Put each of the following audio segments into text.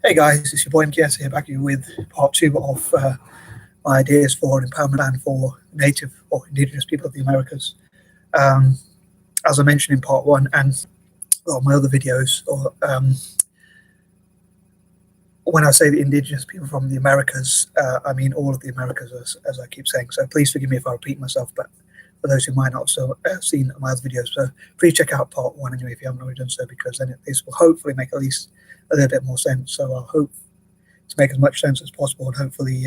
Hey guys, it's your boy M.K.S here, back here with part 2 of my ideas for an empowerment plan for Native or Indigenous people of the Americas. As I mentioned in part 1 and my other videos, when I say the Indigenous people from the Americas, I mean all of the Americas, as I keep saying. So please forgive me if I repeat myself, but for those who might not have seen my other videos, so please check out part 1 anyway if you haven't already done so, because then this will hopefully make at least a little bit more sense. So I'll hope to make as much sense as possible and hopefully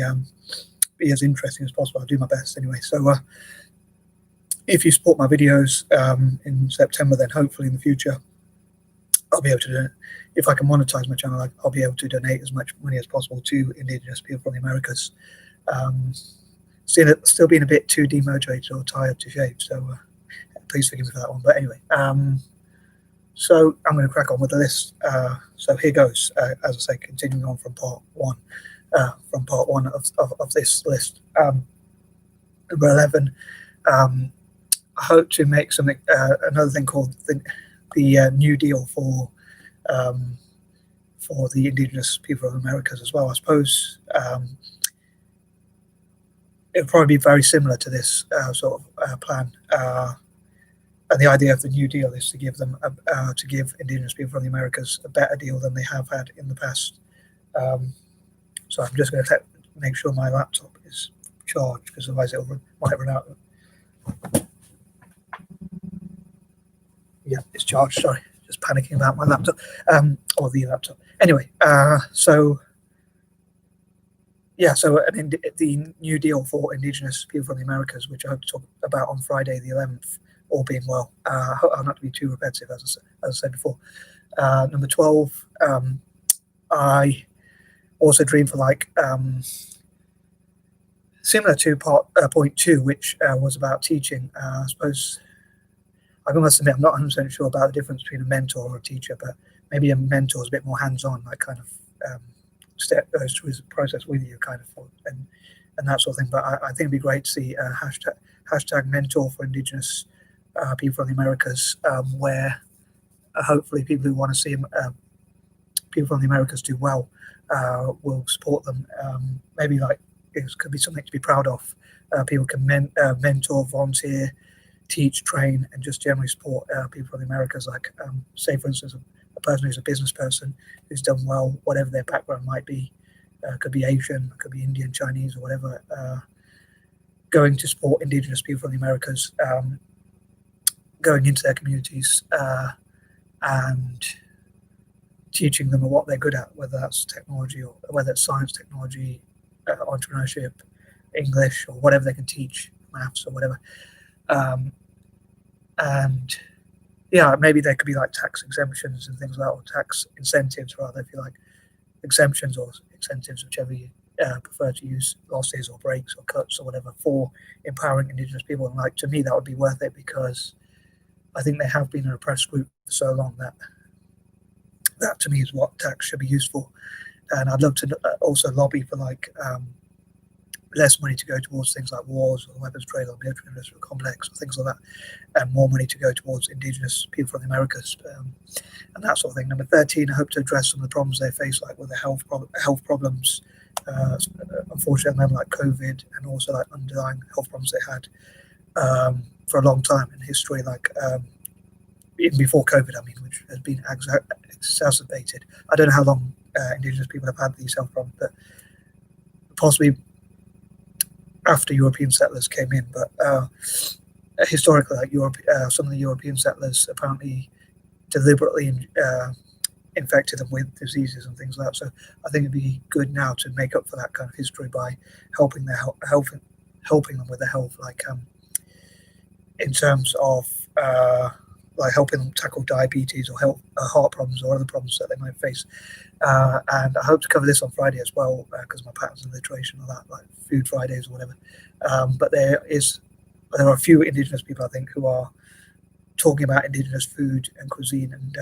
be as interesting as possible. I'll do my best anyway. So if you support my videos in September, then hopefully in the future I'll be able to do it. If I can monetize my channel, I'll be able to donate as much money as possible to Indigenous people from the Americas. Still being a bit too demotivated or tired to shave, so please forgive me for that one. But anyway, so I'm going to crack on with the list. So here goes, as I say, continuing on from part 1, of this list. Number 11, I hope to make something, another thing called the New Deal for the Indigenous people of the Americas as well. I suppose it'll probably be very similar to this sort of plan. And the idea of the New Deal is to give them, to give Indigenous people from the Americas a better deal than they have had in the past. So I'm just going to make sure my laptop is charged, because otherwise it might run out. Yeah, it's charged. Sorry, just panicking about my laptop, or the laptop. Anyway, so yeah, so the New Deal for Indigenous people from the Americas, which I hope to talk about on Friday the 11th. All being well. I'll not to be too repetitive, as I said before. Number 12, I also dream for similar to point 2, which was about teaching. I suppose I must admit I'm not 100% sure about the difference between a mentor or a teacher, but maybe a mentor is a bit more hands-on, like kind of goes through the process with you, kind of, and that sort of thing. But I think it'd be great to see hashtag mentor for Indigenous people from the Americas, where hopefully people who want to see people from the Americas do well will support them. Maybe it could be something to be proud of. People can mentor, volunteer, teach, train, and just generally support people from the Americas. Say for instance, a person who's a business person who's done well, whatever their background might be, could be Asian, could be Indian, Chinese, or whatever, going to support Indigenous people from the Americas, going into their communities and teaching them what they're good at, whether that's technology or whether it's science, technology, entrepreneurship, English, or whatever they can teach, maths or whatever. And yeah, maybe there could be tax exemptions and things like that, or tax incentives rather, if you like, exemptions or incentives, whichever you prefer to use, losses or breaks or cuts or whatever, for empowering Indigenous people. And to me, that would be worth it, because I think they have been an oppressed group for so long that to me is what tax should be used for. And I'd love to also lobby for less money to go towards things like wars or weapons trade or military industrial complex or things like that, and more money to go towards Indigenous people from the Americas, and that sort of thing. Number 13, I hope to address some of the problems they face, with the health problems, unfortunately, like COVID, and also underlying health problems they had for a long time in history, even before COVID, which has been exacerbated. I don't know how long Indigenous people have had these health problems, but possibly after European settlers came in. But historically, some of the European settlers apparently deliberately infected them with diseases and things like that. So I think it'd be good now to make up for that kind of history by helping them with their health, in terms of helping them tackle diabetes or heart problems or other problems that they might face. And I hope to cover this on Friday as well, because my patterns and literation or that, Food Fridays or whatever. But there are a few Indigenous people, I think, who are talking about Indigenous food and cuisine, and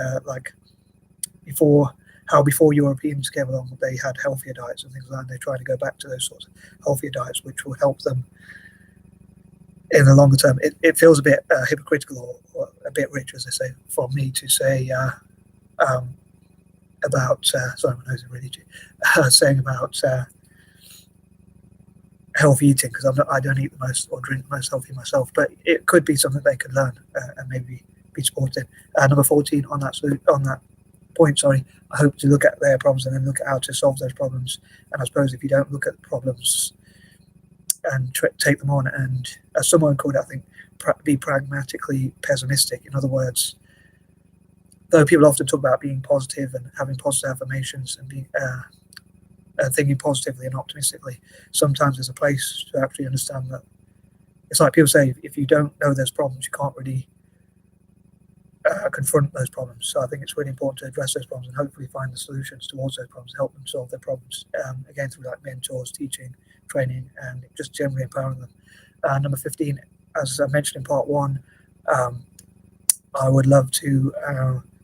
before Europeans came along, they had healthier diets and things like that, and they're trying to go back to those sorts of healthier diets, which will help them in the longer term. It feels a bit hypocritical or a bit rich, as I say, for me to say about sorry, my nose is really itchy. Saying about healthy eating, because I don't eat the most or drink the most healthy myself, but it could be something they could learn and maybe be supported. Number 14 on that point, sorry, I hope to look at their problems and then look at how to solve those problems. And I suppose if you don't look at the problems and take them on, and as someone called it, I think, be pragmatically pessimistic. In other words, though people often talk about being positive and having positive affirmations and being thinking positively and optimistically, sometimes there's a place to actually understand that it's like people say, if you don't know there's problems, you can't really confront those problems. So I think it's really important to address those problems and hopefully find the solutions towards those problems, help them solve their problems, again through like mentors, teaching, training, and just generally empowering them. Number 15, as I mentioned in part 1, I would love to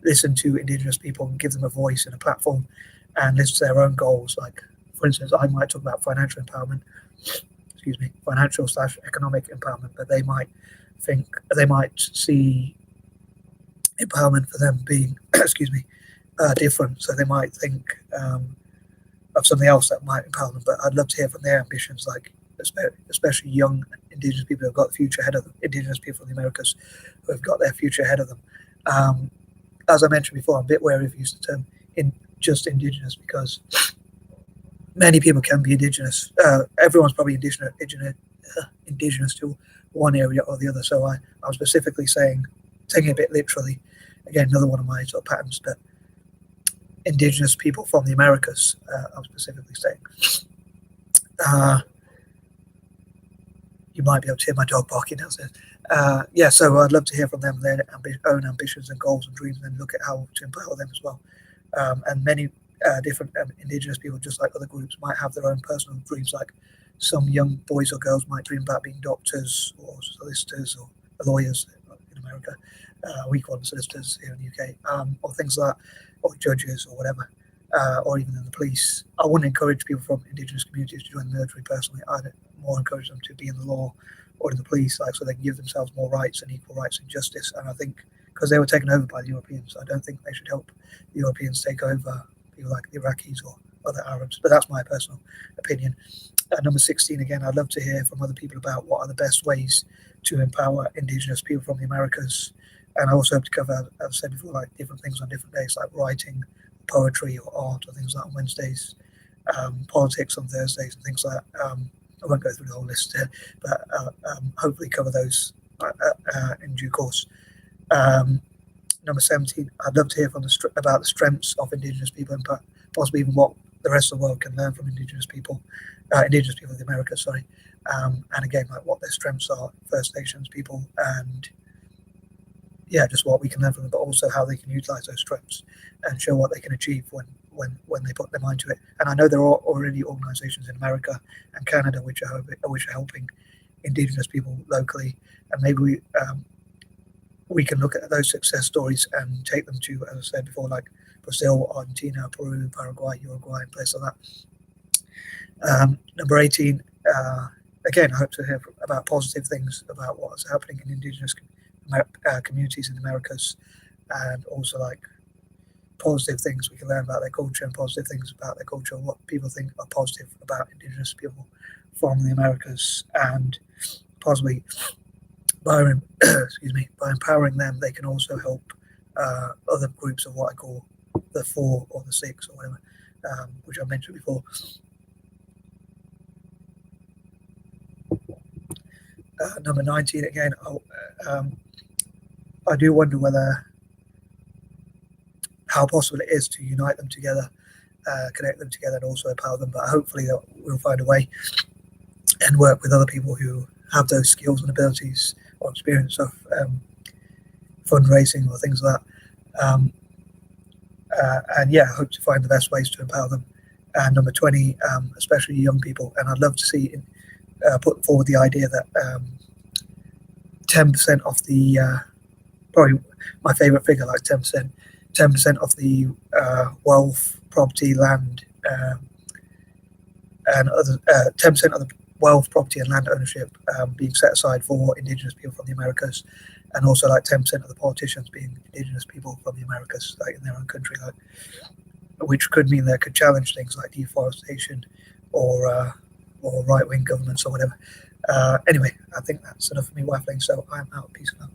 listen to Indigenous people and give them a voice and a platform and list their own goals. Like, for instance, I might talk about financial empowerment, financial/economic empowerment, but they might see empowerment for them being, different. So they might think of something else that might empower them. But I'd love to hear from their ambitions, like especially young Indigenous people who've got the future ahead of them, Indigenous people from the Americas who have got their future ahead of them. As I mentioned before, I'm a bit wary of using the term just Indigenous, because many people can be Indigenous. Everyone's probably Indigenous to one area or the other. So I'm specifically taking it a bit literally. Again, another one of my sort of patterns, but Indigenous people from the Americas, I'm specifically saying. You might be able to hear my dog barking downstairs. So I'd love to hear from them, their own ambitions and goals and dreams, and look at how to empower them as well. And many different Indigenous people, just like other groups, might have their own personal dreams. Like some young boys or girls might dream about being doctors or solicitors or lawyers in America. We call them solicitors here in the UK, or things like that, or judges or whatever, or even in the police. I wouldn't encourage people from Indigenous communities to join the military personally. I'd more encourage them to be in the law or in the police, like, so they can give themselves more rights and equal rights and justice. And I think because they were taken over by the Europeans, I don't think they should help the Europeans take over people like the Iraqis or other Arabs. But that's my personal opinion. Number 16, again, I'd love to hear from other people about what are the best ways to empower Indigenous people from the Americas. And I also hope to cover, as I said before, like different things on different days, like writing, poetry or art or things like that on Wednesdays, politics on Thursdays and things like that. I won't go through the whole list here, but hopefully cover those in due course. Number 17, I'd love to hear from about the strengths of Indigenous people and possibly even what the rest of the world can learn from Indigenous people of the Americas, sorry. And again, like what their strengths are, First Nations people, and just what we can learn from them, but also how they can utilize those strengths and show what they can achieve when they put their mind to it. And I know there are already organizations in America and Canada which are helping Indigenous people locally, and maybe we can look at those success stories and take them to, as I said before, like Brazil, Argentina, Peru, Paraguay, Uruguay, and places like that. Number 18, again, I hope to hear about positive things about what's happening in Indigenous communities in the Americas, and also like positive things we can learn about their culture and positive things about their culture, what people think are positive about Indigenous people from the Americas, and possibly by empowering them, they can also help other groups of what I call the 4 or the 6 or whatever, which I mentioned before. Number 19, again, I do wonder how possible it is to unite them together, connect them together, and also empower them. But hopefully we'll find a way and work with other people who have those skills and abilities or experience of fundraising or things like that. I hope to find the best ways to empower them. And number 20, especially young people, and I'd love to see put forward the idea that 10% of the probably my favorite figure, like 10% of the wealth, property, land, and other 10% of the wealth, property, and land ownership being set aside for Indigenous people from the Americas, and also like 10% of the politicians being Indigenous people from the Americas, like in their own country. Like, which could mean they could challenge things like deforestation or right-wing governments or whatever. Anyway, I think that's enough of me waffling, so I'm out. Peace out.